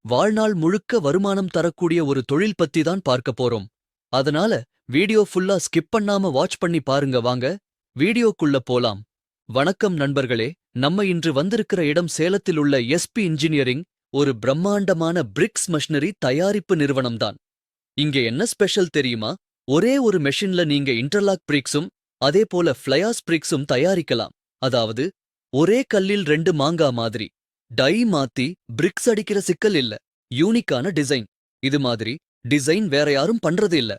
வாழ்நாள் முழுக்க வருமானம் தரக்கூடிய ஒரு தொழில் பத்தி தான் பார்க்க போறோம். அதனால வீடியோ ஃபுல்லா ஸ்கிப் பண்ணாம வாட்ச் பண்ணி பாருங்க வாங்க. வீடியோக்குள்ள போலாம். வணக்கம் நண்பர்களே, நம்ம இன்று வந்திருக்கிற இடம் சேலத்தில் உள்ள எஸ்பி இன்ஜினியரிங், ஒரு பிரம்மாண்டமான பிரிக்ஸ் மஷினரி தயாரிப்பு நிறுவனம்தான். இங்க என்ன ஸ்பெஷல் தெரியுமா? ஒரே ஒரு மெஷின்ல நீங்க இன்டர்லாக் பிரிக்ஸும் அதே போல ஃப்ளையாஸ் பிரிக்ஸும் தயாரிக்கலாம். அதாவது ஒரே கல்லில் ரெண்டு மாங்கா மாதிரி. டை மாத்தி பிரிக்ஸ் அடிக்கிற சிக்கல் இல்ல, யூனிக்கான டிசைன். இது மாதிரி டிசைன் வேற யாரும் பண்றது இல்ல.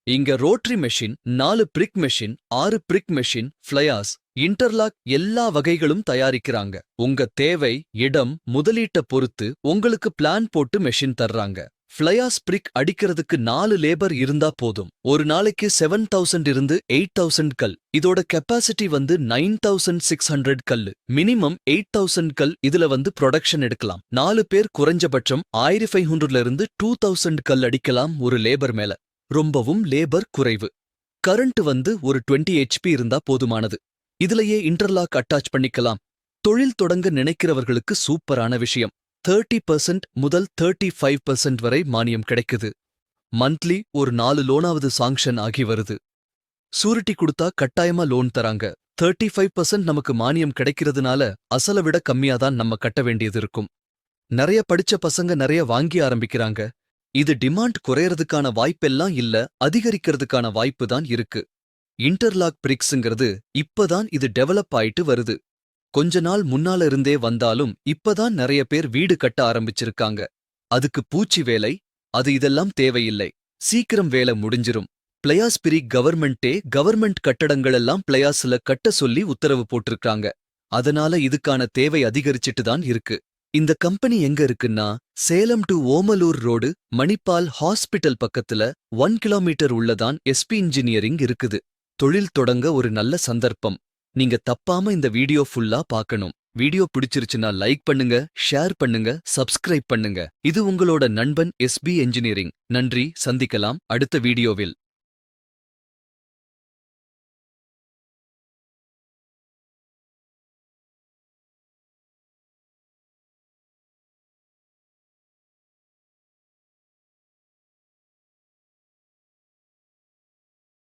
இங்க ரோட்டரி மெஷின், 4 பிரிக் மெஷின், 6 பிரிக் மெஷின், ஃப்ளையாஸ், இன்டர்லாக் எல்லா வகைகளும் தயாரிக்கிறாங்க. உங்க தேவை, இடம், முதலீட்ட பொறுத்து உங்களுக்கு பிளான் போட்டு மெஷின் தர்றாங்க. ஃப்ளையாஸ் பிரிக் அடிக்கிறதுக்கு 4 லேபர் இருந்தா போதும். ஒரு நாளைக்கு 7000 இருந்து 8000 கல். இதோட கெப்பாசிட்டி 9600 கல்லு. மினிமம் 8000 கல் இதுல ப்ரொடக்ஷன் எடுக்கலாம். 4 பேர் குறைஞ்சபட்சம் 1500 இருந்து 2000 கல் அடிக்கலாம் ஒரு லேபர் மேல. ரொம்பவும் லேபர் குறைவு. கரண்ட் ஒரு 20 HP இருந்தா போதுமானது. இதுலயே இன்டர்லாக் அட்டாச் பண்ணிக்கலாம். தொழில் தொடங்க நினைக்கிறவர்களுக்கு சூப்பரான விஷயம். 30% முதல் 35% வரை மானியம் கிடைக்குது. மந்த்லி ஒரு 4 லோனாவது சாங்ஷன் ஆகி வருது. சூரிட்டி கொடுத்தா கட்டாயமா லோன் தராங்க. 35% நமக்கு மானியம் கிடைக்கிறதுனால அசலை விட கம்மியாதான் நம்ம கட்ட வேண்டியது இருக்கும். நிறைய படிச்ச பசங்க நிறைய வாங்கி ஆரம்பிக்கிறாங்க. இது டிமாண்ட் குறையறதுக்கான வாய்ப்பெல்லாம் இல்ல, அதிகரிக்கிறதுக்கான வாய்ப்பு தான் இருக்கு. இன்டர்லாக் பிரிக்ஸுங்கிறது இப்பதான் இது டெவலப் ஆயிட்டு வருது. கொஞ்ச நாள் முன்னால இருந்தே வந்தாலும் இப்பதான் நிறைய பேர் வீடு கட்ட ஆரம்பிச்சிருக்காங்க. அதுக்கு பூச்சி வேலை அது இதெல்லாம் தேவையில்லை. சீக்கிரம் வேலை முடிஞ்சிரும். பிளையாஸ் பிரிக் கவர்மெண்ட் கட்டடங்கள் எல்லாம் பிளையாஸ்ல கட்ட சொல்லி உத்தரவு போட்டிருக்காங்க. அதனால இதுக்கான தேவை அதிகரிச்சிட்டு தான் இருக்கு. இந்த கம்பெனி எங்க இருக்குன்னா, Salem to Omalur road, Manipal hospital பக்கத்துல 1 கிலோமீட்டர் உள்ளதான் எஸ்பி இன்ஜினியரிங் இருக்குது. தொழில் தொடங்க ஒரு நல்ல சந்தர்ப்பம். நீங்க தப்பாம இந்த வீடியோ ஃபுல்லா பார்க்கணும். வீடியோ பிடிச்சிருச்சுன்னா லைக் பண்ணுங்க, ஷேர் பண்ணுங்க, சப்ஸ்கிரைப் பண்ணுங்க. இது உங்களோட நண்பன் எஸ்பி இன்ஜினியரிங். நன்றி, சந்திக்கலாம் அடுத்த வீடியோவில்.